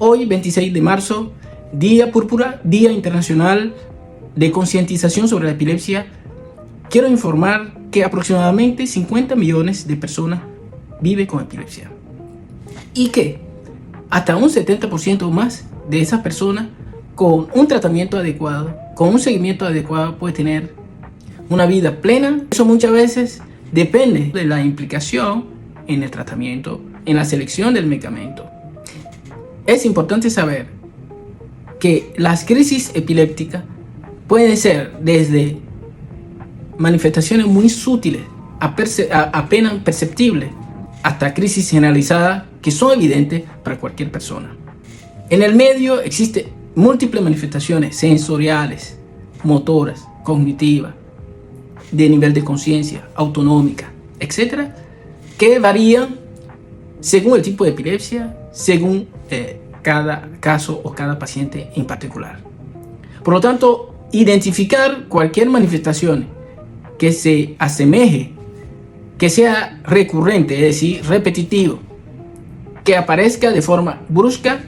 Hoy, 26 de marzo, Día Púrpura, Día Internacional de Concientización sobre la Epilepsia. Quiero informar que aproximadamente 50 millones de personas viven con epilepsia y que hasta un 70% o más de esas personas con un tratamiento adecuado, con un seguimiento adecuado, puede tener una vida plena. Eso muchas veces depende de la implicación en el tratamiento, en la selección del medicamento. Es importante saber que las crisis epilépticas pueden ser desde manifestaciones muy sutiles, apenas perceptibles, hasta crisis generalizadas que son evidentes para cualquier persona. En el medio existen múltiples manifestaciones sensoriales, motoras, cognitivas, de nivel de conciencia, autonómica, etc., que varían según el tipo de epilepsia, según cada caso o cada paciente en particular. Por lo tanto, identificar cualquier manifestación que se asemeje, que sea recurrente, es decir, repetitivo, que aparezca de forma brusca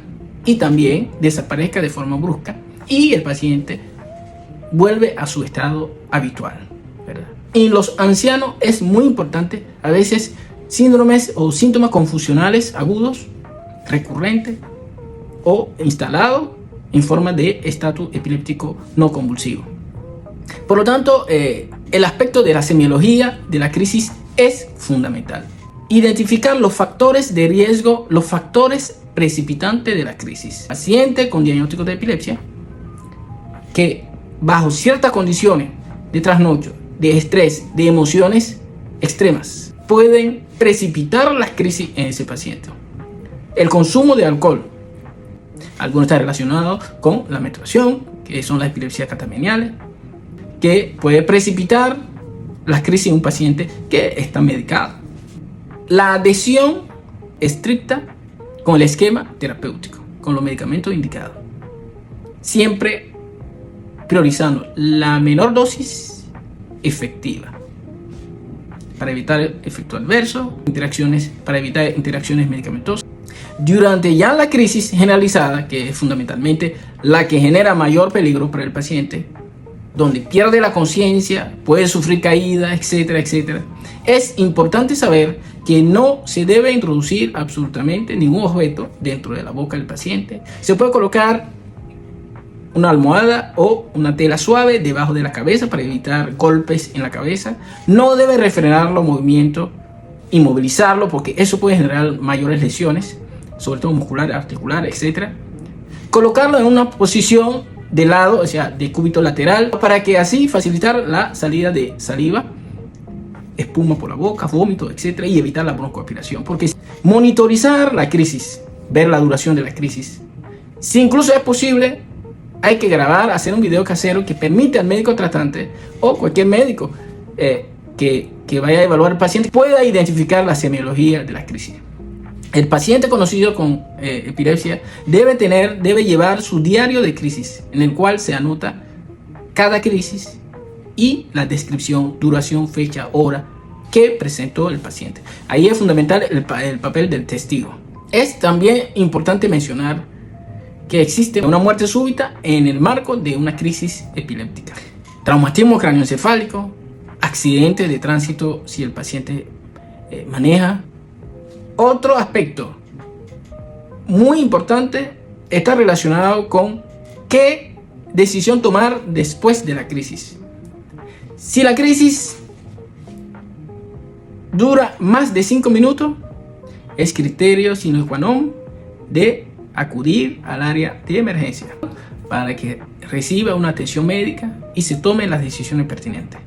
y también desaparezca de forma brusca y el paciente vuelve a su estado habitual, ¿verdad? En los ancianos es muy importante, a veces síndromes o síntomas confusionales agudos, recurrentes o instalados en forma de estatus epiléptico no convulsivo. Por lo tanto, el aspecto de la semiología de la crisis es fundamental. Identificar los factores de riesgo, los factores precipitantes de la crisis. Paciente con diagnóstico de epilepsia que bajo ciertas condiciones de trasnocho, de estrés, de emociones extremas, pueden precipitar las crisis en ese paciente. El consumo de alcohol. Algunos está relacionado con la menstruación, que son las epilepsias catameniales, que puede precipitar las crisis en un paciente que está medicado. La adhesión estricta con el esquema terapéutico, con los medicamentos indicados. Siempre priorizando la menor dosis efectiva para evitar efectos adversos, para evitar interacciones medicamentosas. Durante ya la crisis generalizada, que es fundamentalmente la que genera mayor peligro para el paciente, donde pierde la conciencia, puede sufrir caídas, etcétera, etcétera, es importante saber que no se debe introducir absolutamente ningún objeto dentro de la boca del paciente. Se puede colocar una almohada o una tela suave debajo de la cabeza para evitar golpes en la cabeza. No debe refrenar los movimientos, inmovilizarlo, porque eso puede generar mayores lesiones, sobre todo muscular, articular, etc. Colocarlo en una posición de lado, o sea, de cúbito lateral, para que así facilitar la salida de saliva, espuma por la boca, vómito, etc. y evitar la broncoaspiración. Porque monitorizar la crisis, ver la duración de la crisis. Si incluso es posible, hay que grabar, hacer un video casero que permite al médico tratante o cualquier médico que vaya a evaluar al paciente pueda identificar la semiología de la crisis. El paciente conocido con epilepsia debe llevar su diario de crisis, en el cual se anota cada crisis y la descripción, duración, fecha, hora que presentó el paciente. Ahí es fundamental el papel del testigo. Es también importante mencionar que existe una muerte súbita en el marco de una crisis epiléptica. Traumatismo cráneoencefálico, accidente de tránsito si el paciente maneja. Otro aspecto muy importante está relacionado con qué decisión tomar después de la crisis. Si la crisis dura más de 5 minutos, es criterio sine qua non de acudir al área de emergencia para que reciba una atención médica y se tomen las decisiones pertinentes.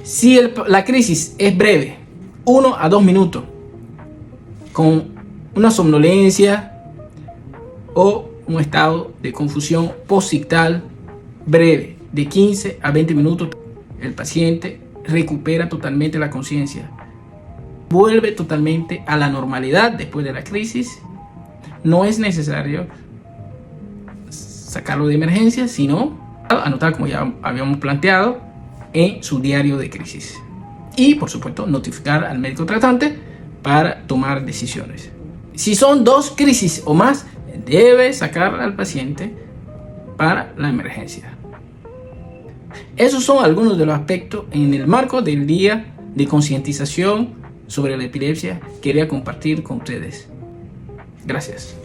Si la crisis es breve, 1 a 2 minutos, con una somnolencia o un estado de confusión posictal breve de 15 a 20 minutos, el paciente recupera totalmente la conciencia, vuelve totalmente a la normalidad después de la crisis. No es necesario sacarlo de emergencia, sino anotar, como ya habíamos planteado, en su diario de crisis. Y, por supuesto, notificar al médico tratante para tomar decisiones. Si son 2 crisis o más, debe sacar al paciente para la emergencia. Esos son algunos de los aspectos en el marco del día de concientización sobre la epilepsia que quería compartir con ustedes. Gracias.